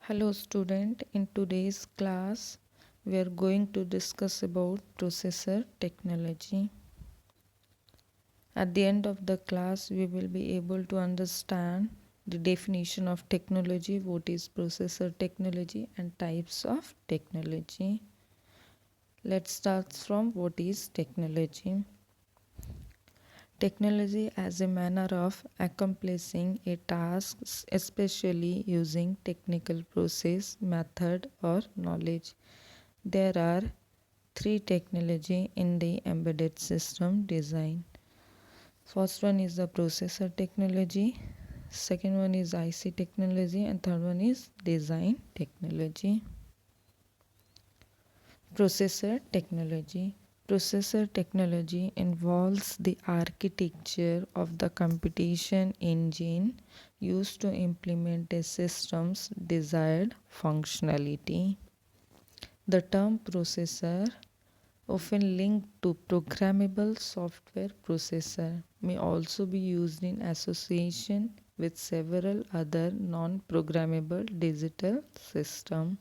Hello student, in today's class we are going to discuss about processor technology. At the end of the class we will be able to understand the definition of technology, what is processor technology and types of technology. Let's start from what is technology. Technology as a manner of accomplishing a task, especially using technical process, method or knowledge. There are three technology in the embedded system design. First one is the processor technology, second one is IC technology and third one is design technology. Processor technology. Processor technology involves the architecture of the computation engine used to implement a system's desired functionality. The term processor, often linked to programmable software processor, may also be used in association with several other non-programmable digital systems.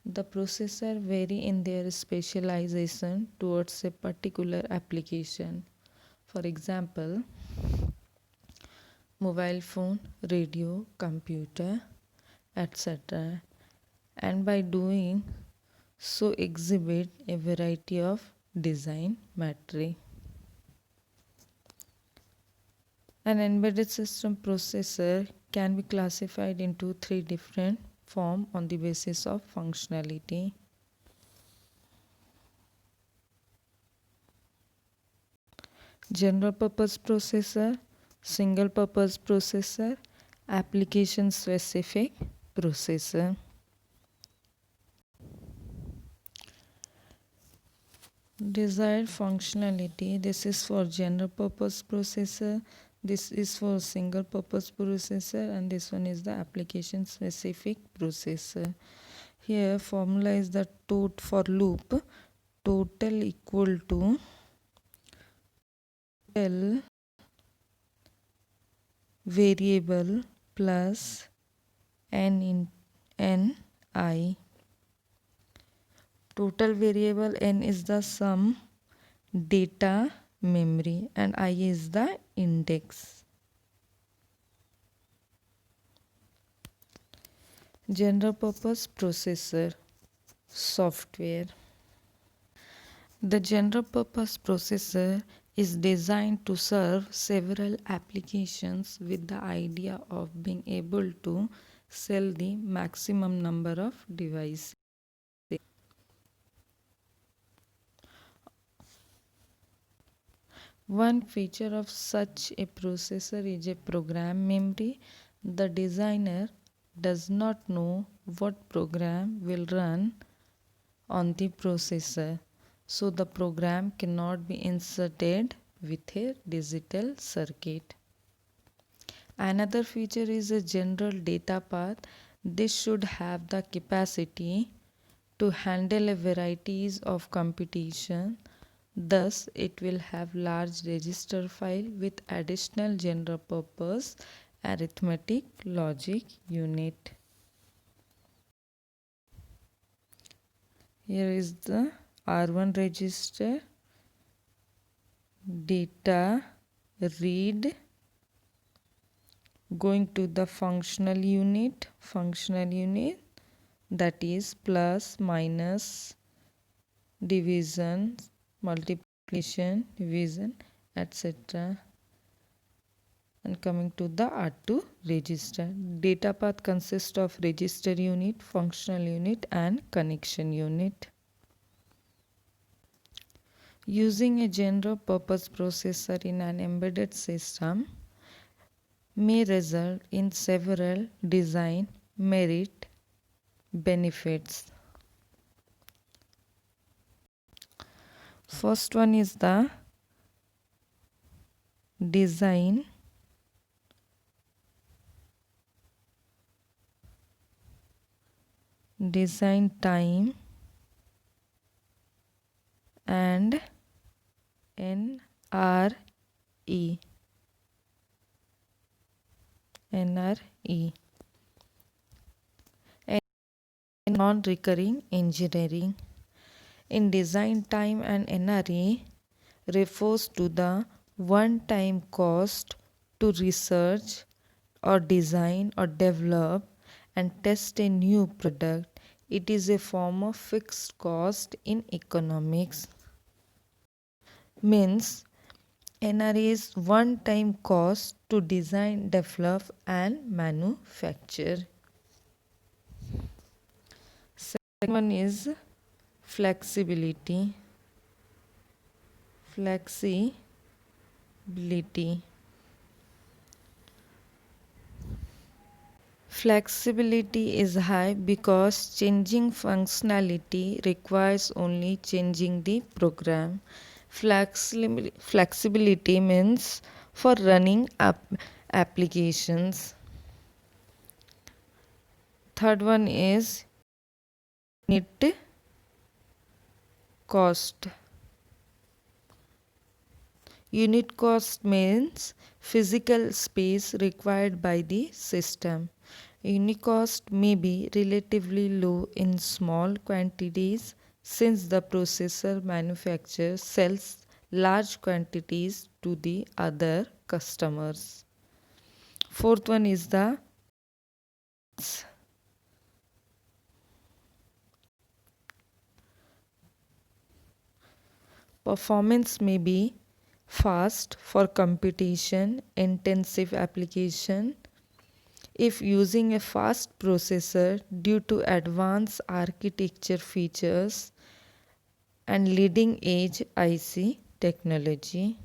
The processor vary in their specialization towards a particular application. For example, mobile phone, radio, computer, etc. And by doing so exhibit a variety of design matrix. An embedded system processor can be classified into three different forms on the basis of functionality. General purpose processor, single purpose processor, application specific processor. Desired functionality, this is for general purpose processor, this is for single purpose processor and this one is the application specific processor. Here formula is the tot for loop total equal to total variable plus n in ni. Total variable n is the sum, data, memory and I is the index. General purpose processor software. The general purpose processor is designed to serve several applications with the idea of being able to sell the maximum number of devices. One feature of such a processor is a program memory. The designer does not know what program will run on the processor, so the program cannot be inserted with a digital circuit. Another feature is a general data path. This should have the capacity to handle a varieties of computation. Thus, it will have large register file with additional general purpose arithmetic logic unit. Here is the R1 register, data read, going to the functional unit that is plus, minus, division, multiplication, division, etc. And coming to the R2 register. Data path consists of register unit, functional unit and connection unit. Using a general purpose processor in an embedded system may result in several design merit benefits. First one is the design time and NRE. non-recurring engineering. In design time, an NRE refers to the one-time cost to research or design or develop and test a new product. It is a form of fixed cost in economics. Means NRE is one-time cost to design, develop and manufacture. Second one is flexibility. Flexibility is high because changing functionality requires only changing the program. Flexibility means for running applications. Third one is unit cost. Unit cost means physical space required by the system. Unit cost may be relatively low in small quantities since the processor manufacturer sells large quantities to the other customers. Fourth one is the performance may be fast for computation intensive application. If using a fast processor due to advanced architecture features and leading edge IC technology.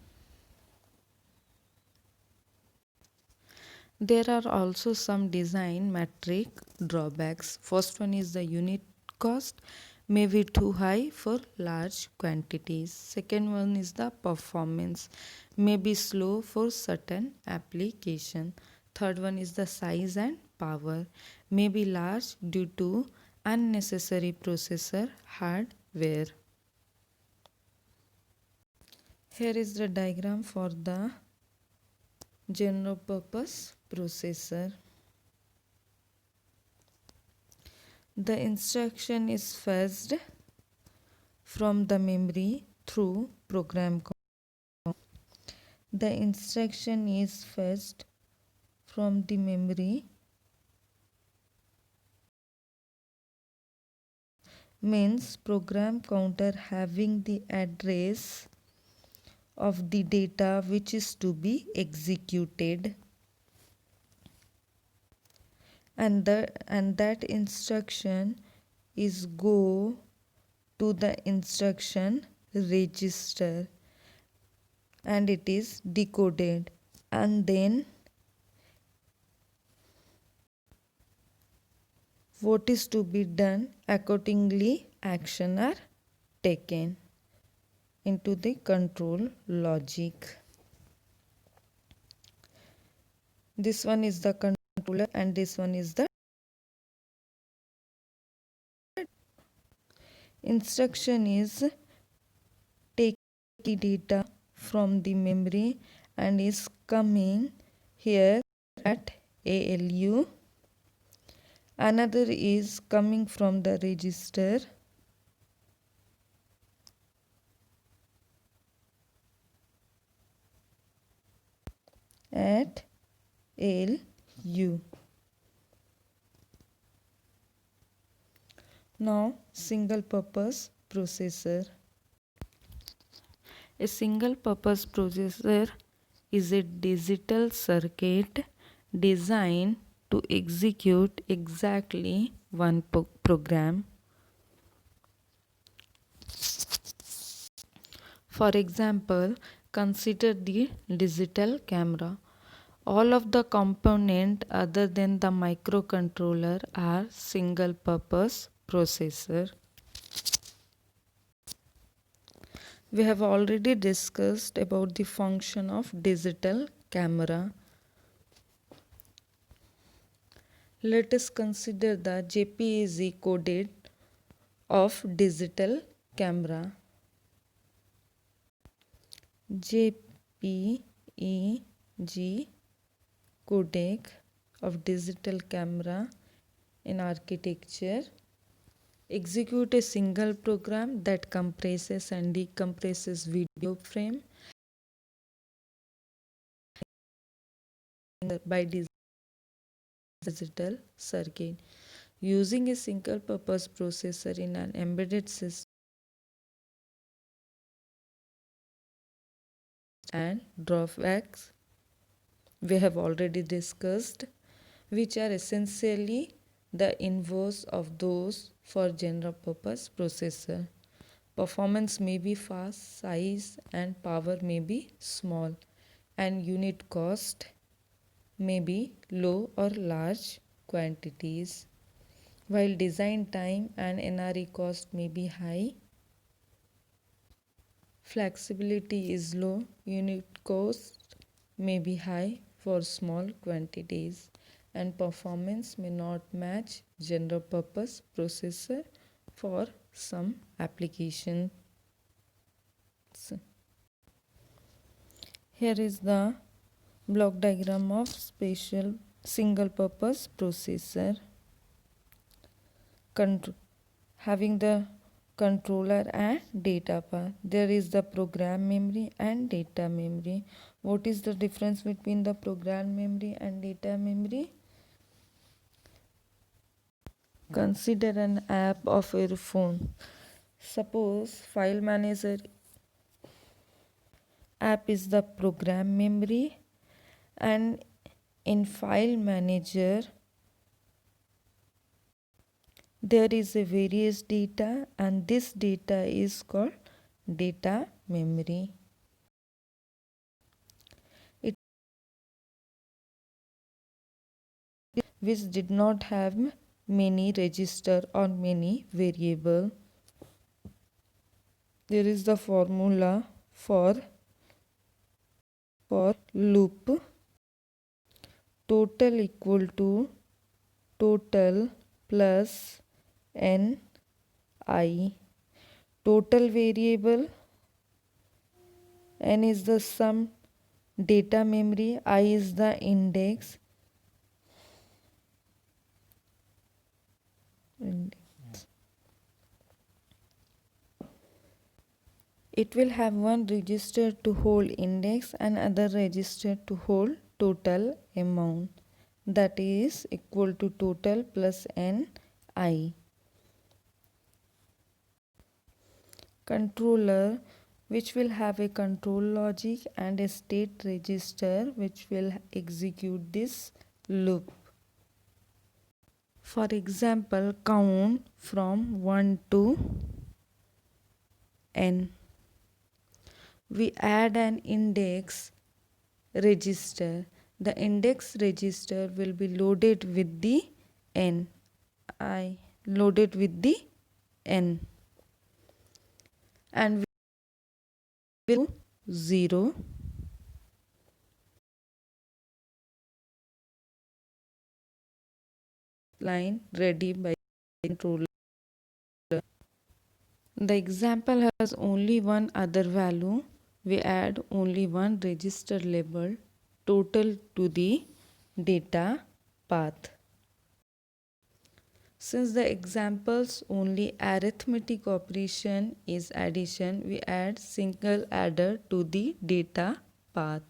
There are also some design metric drawbacks. First one is the unit cost may be too high for large quantities. Second one is the performance may be slow for certain application. Third one is the size and power may be large due to unnecessary processor hardware. Here is the diagram for the general purpose processor. The instruction is fetched from the memory through program count. The instruction is fetched from the memory means program counter having the address of the data which is to be executed, and that instruction is go to the instruction register and it is decoded, and then what is to be done accordingly action are taken into the control logic. This one is the controller and this one is the instruction is take the data from the memory and is coming here at ALU. Another is coming from the register at ALU. Now, single purpose processor. A single purpose processor is a digital circuit designed to execute exactly one program. For example, consider the digital camera. All of the components other than the microcontroller are single purpose processor. We have already discussed about the function of digital camera. Let us consider the JPEG coded of digital camera. JPEG codec of digital camera in architecture Execute a single program that compresses and decompresses video frame by digital circuit. Using a single purpose processor in an embedded system and drawbacks we have already discussed, which are essentially the inverse of those for general purpose processor. Performance may be fast, size and power may be small, and unit cost may be low or large quantities. While design time and NRE cost may be high, flexibility is low, unit cost may be high for small quantities, and performance may not match general purpose processor for some applications. Here is the block diagram of special single purpose processor. Having the controller and data path. There is the program memory and data memory. What is the difference between the program memory and data memory? Consider an app of your phone. Suppose file manager app is the program memory, and in file manager there is a various data, and this data is called data memory. It which did not have many register or many variable. There is the formula for loop. Total equal to total plus n I. Total variable n is the sum data memory, I is the index. It will have one register to hold index and other register to hold total amount, that is equal to total plus n I. Controller, which will have a control logic and a state register which will execute this loop. For example, count from 1 to n. We add an index register. The index register will be loaded with the n. Loaded with the n, and we will 0. Line ready by controller. The example has only one other value. We add only one register label total to the data path. Since the example's only arithmetic operation is addition, we add single adder to the data path.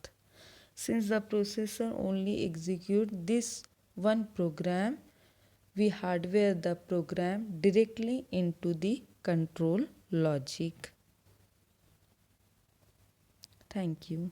Since the processor only executes this one program, we hardware the program directly into the control logic. Thank you.